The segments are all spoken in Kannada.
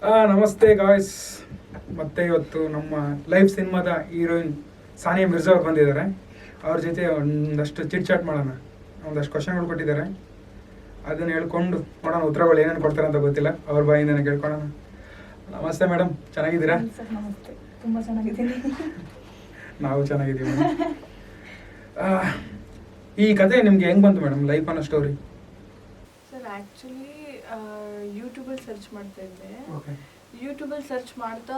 ನಮಸ್ತೆ ಗಾಯ್ಸ್. ಮತ್ತೆ ಇವತ್ತು ನಮ್ಮ ಲೈವ್ ಸಿನಿಮಾದ ಹೀರೋಯಿನ್ ಸಾನಿಯಾ ಮಿರ್ಜಾ ಅವ್ರು ಬಂದಿದ್ದಾರೆ. ಅವ್ರ ಜೊತೆ ಒಂದಷ್ಟು ಚಿಟ್ ಚಾಟ್ ಮಾಡೋಣ. ಒಂದಷ್ಟು ಕ್ವಶನ್ಗಳು ಕೊಟ್ಟಿದ್ದಾರೆ, ಅದನ್ನು ಹೇಳ್ಕೊಂಡು ನೋಡೋಣ ಉತ್ತರಗಳು ಏನೇನು ಕೊಡ್ತಾರೆ ಅಂತ ಗೊತ್ತಿಲ್ಲ. ಅವ್ರ ಬಾಯಿಂದನೇ ಕೇಳ್ಕೊಳ್ಳೋಣ. ನಮಸ್ತೆ ಮೇಡಮ್, ಚೆನ್ನಾಗಿದ್ದೀರಾ? ನಮಸ್ತೆ, ತುಂಬ ಚೆನ್ನಾಗಿದ್ದೀನಿ. ನಾವು ಚೆನ್ನಾಗಿದ್ದೀವಿ. ಈ ಕತೆ ನಿಮ್ಗೆ ಹೆಂಗ್ ಬಂತು ಮೇಡಮ್, ಲೈಫ್ ಅನ್ನೋ ಸ್ಟೋರಿ? ಸರ್ ಆ್ಯಕ್ಚುಲಿ ಯೂಟ್ಯೂಬಲ್ಲಿ ಸರ್ಚ್ ಮಾಡ್ತಾ ಇದ್ದೆ. ಓಕೆ. ಯೂಟ್ಯೂಬಲ್ಲಿ ಸರ್ಚ್ ಮಾಡ್ತಾ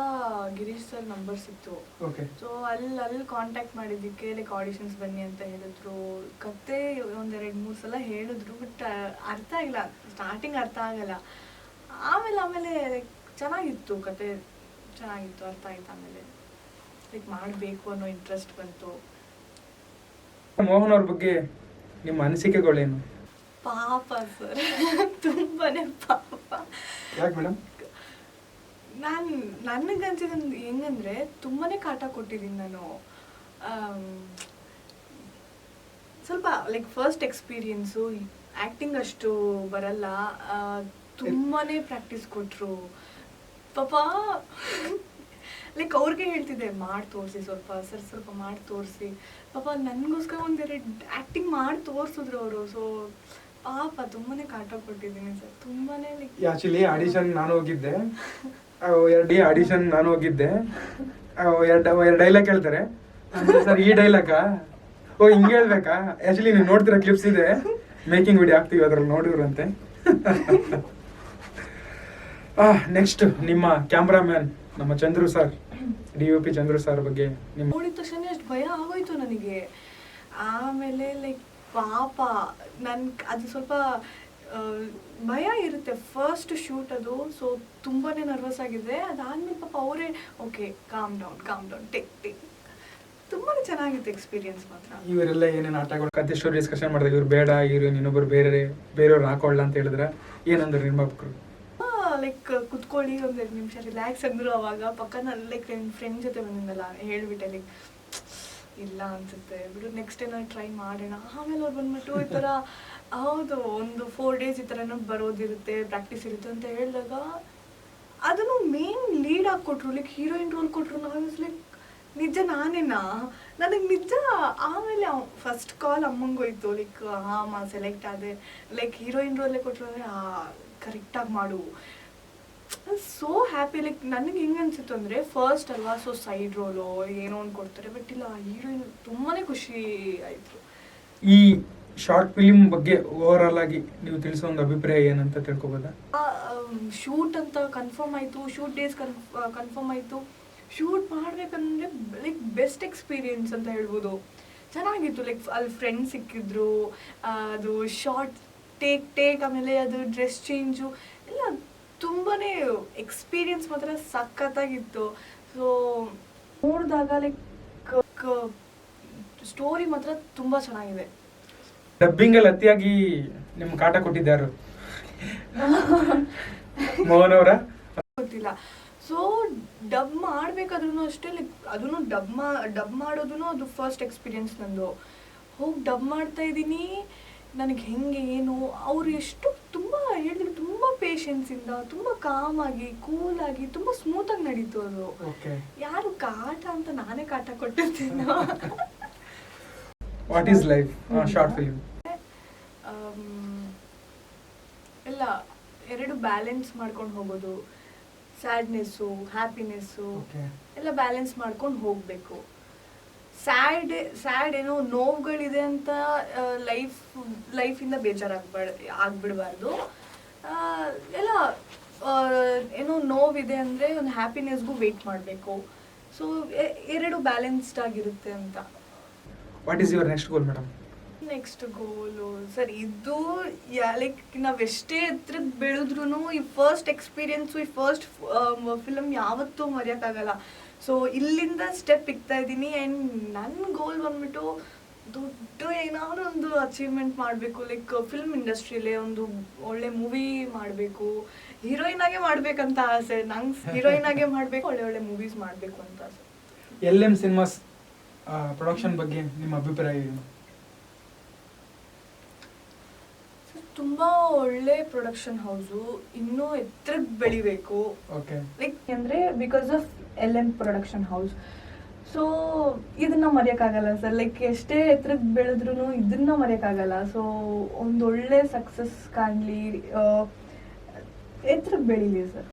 ಗಿರೀಶ್ ಸರ್ ನಂಬರ್ ಸಿಕ್ತು. ಓಕೆ. ಸೊ ಅಲ್ಲಿ ಕಾಂಟ್ಯಾಕ್ಟ್ ಮಾಡಿದ್ದಕ್ಕೆ ಲೈಕ್ ಆಡಿಷನ್ಸ್ ಬನ್ನಿ ಅಂತ ಹೇಳಿದ್ರು. ಕತೆ ಒಂದೆರಡು ಮೂರು ಸಲ ಹೇಳಿದ್ರು, ಬಟ್ ಅರ್ಥ ಆಗಿಲ್ಲ. ಸ್ಟಾರ್ಟಿಂಗ್ ಅರ್ಥ ಆಗಲ್ಲ, ಆಮೇಲೆ ಲೈಕ್ ಚೆನ್ನಾಗಿತ್ತು, ಕತೆ ಚೆನ್ನಾಗಿತ್ತು, ಅರ್ಥ ಆಯ್ತು. ಆಮೇಲೆ ಲೈಕ್ ಮಾಡಬೇಕು ಅನ್ನೋ ಇಂಟ್ರೆಸ್ಟ್ ಬಂತು. ಮೋಹನ್ ಅವ್ರ ಬಗ್ಗೆ ನಿಮ್ಮ ಅನಿಸಿಕೆಗಳೇನು? ಪಾಪ ಸರ್, ತುಂಬಾನೇ ಪಾಪ. ಯಾಕೆ ಮೇಡಮ್? ನನಗನ್ಸಿದ ಹೆಂಗಂದ್ರೆ ತುಂಬಾನೇ ಕಾಟ ಕೊಟ್ಟಿದ್ದೀನಿ ನಾನು. ಸ್ವಲ್ಪ ಲೈಕ್ ಫಸ್ಟ್ ಎಕ್ಸ್ಪೀರಿಯನ್ಸು, ಆ್ಯಕ್ಟಿಂಗ್ ಅಷ್ಟು ಬರಲ್ಲ. ತುಂಬಾನೇ ಪ್ರಾಕ್ಟೀಸ್ ಕೊಟ್ಟರು ಪಾಪ. ಲೈಕ್ ಅವ್ರಿಗೆ ಹೇಳ್ತಿದ್ದೆ, ಮಾಡಿ ತೋರಿಸಿ ಸ್ವಲ್ಪ ಸರ್, ಸ್ವಲ್ಪ ಮಾಡಿ ತೋರಿಸಿ. ಪಾಪ ನನಗೋಸ್ಕರ ಒಂದೆರಡು ಆ್ಯಕ್ಟಿಂಗ್ ಮಾಡಿ ತೋರಿಸಿದ್ರು ಅವರು. ಸೊ ಪಾಪ ತುಂಬಾನೇ ಕಾಟ ಕೊಟ್ಟಿದ್ದೀನಿ ಸರ್, ತುಂಬಾನೇ. ಲೈಕ್ ಆಕ್ಚುಲಿ ಆಡಿಷನ್ ನಾನು ಹೋಗಿದ್ದೆ, ಎರಡು ಡೈಲಾಗ್ ಹೇಳ್ತಾರೆ ಸರ್. ಈ ಡೈಲಾಗಾ? ಓ, ಹಿಂಗೆ ಹೇಳ್ಬೇಕಾ? ಆಕ್ಚುಲಿ ನೀವು ನೋಡ್ತಿರೋ ಕ್ಲಿಪ್ಸ್ ಇದೆ, ಮೇಕಿಂಗ್ ವಿಡಿಯೋ ಹಾಕ್ತೀವಿ, ಅದ್ರಲ್ಲಿ ನೋಡಿದ್ರಂತೆ. ನೆಕ್ಸ್ಟ್ ನಿಮ್ಮ ಕ್ಯಾಮ್ರಾಮ್ಯಾನ್ ನಮ್ಮ Chandru sir, DOP Chandru sir ಬಗ್ಗೆ ನಿಮ್ಮ ನೋಡಿದ ತಕ್ಷಣ ಅಷ್ಟು ಭಯ ಆಗೋಯ್ತು ನನಗೆ. ಆಮೇಲೆ ಲೈಕ್ ಪಾಪ ಅದು ಸ್ವಲ್ಪ ಭಯ ಇರುತ್ತೆ ಫಸ್ಟ್ ಶೂಟ್ ಅದು. ಸೊ ತುಂಬಾನೇ ನರ್ವಸ್ ಆಗಿದೆ. ಅದಾದ್ಮೇಲೆ ಪಾಪ ಅವರೇ ಓಕೆ, ಕಾಮ್ ಡೌನ್, ಟೇಕ್ ತುಂಬಾನೇ ಚೆನ್ನಾಗಿತ್ತು ಎಕ್ಸ್ಪೀರಿಯನ್ಸ್ ಮಾತ್ರ. ಇವರೆಲ್ಲ ಏನೇನು ಆಟಗಳು, ಕತೆ ಸ್ಟೋರಿ ಡಿಸ್ಕಷನ್ ಮಾಡಿದ್ರೆ, ಇವ್ರು ಬೇಡ ಹೀರೋಯಿನ್ ಇನ್ನೊಬ್ರು ಬೇರೆಯವ್ರು ಹಾಕೊಳ್ಳ ಅಂತ ಹೇಳಿದ್ರೆ ಏನಂದ್ರೆ ನಿರ್ಮಾಪಕರು? ಲೈಕ್ ಕುತ್ಕೊಳ್ಳಿ ಒಂದೆರಡು ನಿಮಿಷ ರಿಲ್ಯಾಕ್ಸ್ ಅಂದ್ರು. ಅವಾಗ ಪಕ್ಕನಲ್ಲಿ ಲೈಕ್ ನನ್ನ ಫ್ರೆಂಡ್ ಜೊತೆ ಬಂದಿದ್ದಲ್ಲ, ಹೇಳ್ಬಿಟ್ಟೆ ಲೈಕ್ ಇಲ್ಲ ಅನ್ಸುತ್ತೆ ಬಿಡು, ನೆಕ್ಸ್ಟ್ ಡೇ ನಾನು ಟ್ರೈ ಮಾಡೋಣ. ಆಮೇಲೆ ಅವ್ರು ಬಂದ್ಬಿಟ್ಟು ಈ ಥರ ಹೌದು ಒಂದು 4 days ಈ ಥರನೂ ಬರೋದಿರುತ್ತೆ, ಪ್ರಾಕ್ಟೀಸ್ ಇರುತ್ತೆ ಅಂತ ಹೇಳಿದಾಗ ಅದನ್ನು ಮೇನ್ ಲೀಡ್ ಆಗಿ ಕೊಟ್ಟರು. ಲೈಕ್ ಹೀರೋಯಿನ್ ರೋಲ್ ಕೊಟ್ಟರು. ನಾವು ಲೈಕ್ ನಿಜ ನಾನೇನಾ, ನನಗೆ ನಿಜ. ಆಮೇಲೆ ಫಸ್ಟ್ ಕಾಲ್ ಅಮ್ಮಂಗೆ ಹೋಯ್ತು, ಲೈಕ್ ಹಾಂ ಸೆಲೆಕ್ಟ್ ಆದೆ. ಲೈಕ್ ಹೀರೋಯಿನ್ ರೋಲೇ ಕೊಟ್ಟರು ಅಂದರೆ ಕರೆಕ್ಟಾಗಿ ಮಾಡು. So happy. ಲೈಕ್ ನನಗೆ ಹೆಂಗೆ ಅನ್ಸಿತ್ತು ಅಂದರೆ ಫಸ್ಟ್ ಅಲ್ವಾ, ಸೊ ಸೈಡ್ ರೋಲು ಏನೋ ಒಂದು ಕೊಡ್ತಾರೆ, ಬಟ್ ಇಲ್ಲ ಹೀರೋಯಿನ್ ತುಂಬಾ ಖುಷಿ ಆಯಿತು. ಈ ಶಾರ್ಟ್ ಫಿಲಿಮ್ ಬಗ್ಗೆ ಓವರ್ ಆಲ್ ಆಗಿ ನೀವು ತಿಳಿಸೋ ಒಂದು ಅಭಿಪ್ರಾಯ ಏನಂತ ತಿಳ್ಕೊಬೋದಾ? ಶೂಟ್ ಅಂತ ಕನ್ಫರ್ಮ್ ಆಯಿತು, ಶೂಟ್ ಡೇಸ್ ಕನ್ಫರ್ಮ್ ಆಯಿತು. ಶೂಟ್ ಮಾಡಬೇಕಂದ್ರೆ ಲೈಕ್ ಬೆಸ್ಟ್ ಎಕ್ಸ್ಪೀರಿಯನ್ಸ್ ಅಂತ ಹೇಳ್ಬೋದು. ಚೆನ್ನಾಗಿತ್ತು. ಲೈಕ್ ಅಲ್ಲಿ ಫ್ರೆಂಡ್ಸ್ ಸಿಕ್ಕಿದ್ರು, ಅದು ಶಾರ್ಟ್ ಟೇಕ್ ಆಮೇಲೆ ಅದು ಡ್ರೆಸ್ ಚೇಂಜು ಎಲ್ಲ ತುಂಬಾ ಎಕ್ಸ್ಪೀರಿಯನ್ಸ್ ಮಾತ್ರ ಸಖತ್ತಾಗಿತ್ತು. ಸೊ ನೋಡಿದಾಗ ಲೈಕ್ ಸ್ಟೋರಿ ಮಾತ್ರ ತುಂಬ ಚೆನ್ನಾಗಿದೆ. ಡಬ್ಬಿಂಗಲ್ಲಿ ಅತಿಯಾಗಿ ನಿಮ್ಮ ಕಾಟ ಕೊಟ್ಟಿದ್ದಾರು ಮೋಹನ್ ಅವರ ಗೊತ್ತಿಲ್ಲ. ಸೊ ಡಬ್ ಮಾಡಬೇಕಾದ್ರೂ ಅಷ್ಟೇ, ಲೈಕ್ ಅದನ್ನು ಡಬ್ ಮಾಡೋದೂ ಅದು ಫಸ್ಟ್ ಎಕ್ಸ್ಪೀರಿಯನ್ಸ್ ನಂದು. ಹೋಗಿ ಡಬ್ ಮಾಡ್ತಾ ಇದ್ದೀನಿ, ನನಗೆ ಹೆಂಗೆ ಏನು ಅವ್ರು ಎಷ್ಟು ತುಂಬ ಹೇಳಿದ್ರು, ತುಂಬ ಪೇಷನ್ಸಿಂದ, ತುಂಬ ಕಾಮಾಗಿ ಕೂಲಾಗಿ ತುಂಬ ಸ್ಮೂತಾಗಿ ನಡೀತು ಅದು. ಯಾರು ಕಾಟ ಅಂತ ನಾನೇ ಕಾಟ ಕೊಟ್ಟಿರ್ತೀನಿ. What is life short film? ಎಲ್ಲ ಎರಡು ಬ್ಯಾಲೆನ್ಸ್ ಮಾಡ್ಕೊಂಡು ಹೋಗೋದು, ಸ್ಯಾಡ್ನೆಸ್ಸು ಹ್ಯಾಪಿನೆಸ್ಸು ಎಲ್ಲ ಬ್ಯಾಲೆನ್ಸ್ ಮಾಡ್ಕೊಂಡು ಹೋಗಬೇಕು. ಸ್ಯಾಡ್ ಏನೋ ನೋವುಗಳಿದೆ ಅಂತ ಲೈಫಿಂದ ಆಗ್ಬಿಡಬಾರ್ದು. ಎಲ್ಲ ಏನೋ ನೋವಿದೆ ಅಂದರೆ ಒಂದು ಹ್ಯಾಪಿನೆಸ್ಗೂ ವೆಯ್ಟ್ ಮಾಡಬೇಕು. ಸೊ ಎರಡು ಬ್ಯಾಲೆನ್ಸ್ಡ್ ಆಗಿರುತ್ತೆ ಅಂತ. What is your next goal madam? Next goal sir ಇದು ಲೈಕ್ ನಾವೆಷ್ಟೇ ಎತ್ತರಕ್ಕೆ ಬೆಳೆದ್ರೂ ಈ ಫಸ್ಟ್ ಎಕ್ಸ್ಪೀರಿಯನ್ಸು, ಈ ಫಸ್ಟ್ ಫಿಲಮ್ ಯಾವತ್ತೂ ಮರೆಯೋಕ್ಕಾಗಲ್ಲ. ಸೊ ಇಲ್ಲಿಂದ ಸ್ಟೆಪ್ ಇಕ್ತಾ ಇದ್ದೀನಿ. ಆ್ಯಂಡ್ ನನ್ನ ಗೋಲ್ ಬಂದ್ಬಿಟ್ಟು ದೊಡ್ಡ ಏನಾದ್ರು ಒಂದು ಅಚೀವ್ಮೆಂಟ್ ಮಾಡಬೇಕು. ಲೈಕ್ ಫಿಲ್ಮ್ ಇಂಡಸ್ಟ್ರಿಯಲ್ಲೇ ಒಂದು ಒಳ್ಳೆ ಮೂವಿ ಮಾಡಬೇಕು, ಹೀರೋಯಿನ್ ಆಗೇ ಮಾಡಬೇಕಂತ ಆಸೆ ನಂಗೆ. ಹೀರೋಯಿನ್ ಆಗೇ ಮಾಡಬೇಕು, ಒಳ್ಳೆ ಮೂವೀಸ್ ಮಾಡಬೇಕು ಅಂತ ಆಸೆ. LM ಸಿನಿಮಾಸ್ ಪ್ರೊಡಕ್ಷನ್ ಬಗ್ಗೆ ನಿಮ್ಮ ಅಭಿಪ್ರಾಯ ಏನು? ತುಂಬ ಒಳ್ಳೆ ಪ್ರೊಡಕ್ಷನ್ ಹೌಸು, ಇನ್ನೂ ಎತ್ತರಕ್ಕೆ ಬೆಳಿಬೇಕು. ಓಕೆ. ಲೈಕ್ ಅಂದರೆ because of LM production house. So ಇದನ್ನ ಮರೆಯೋಕ್ಕಾಗಲ್ಲ ಸರ್. ಲೈಕ್ ಎಷ್ಟೇ ಎತ್ತರಕ್ಕೆ ಬೆಳೆದ್ರೂ ಇದನ್ನ ಮರೆಯೋಕ್ಕಾಗಲ್ಲ. ಸೊ ಒಂದೊಳ್ಳೆ ಸಕ್ಸಸ್ ಕಾಣಲಿ, ಎತ್ತರಕ್ಕೆ ಬೆಳೀಲಿ ಸರ್.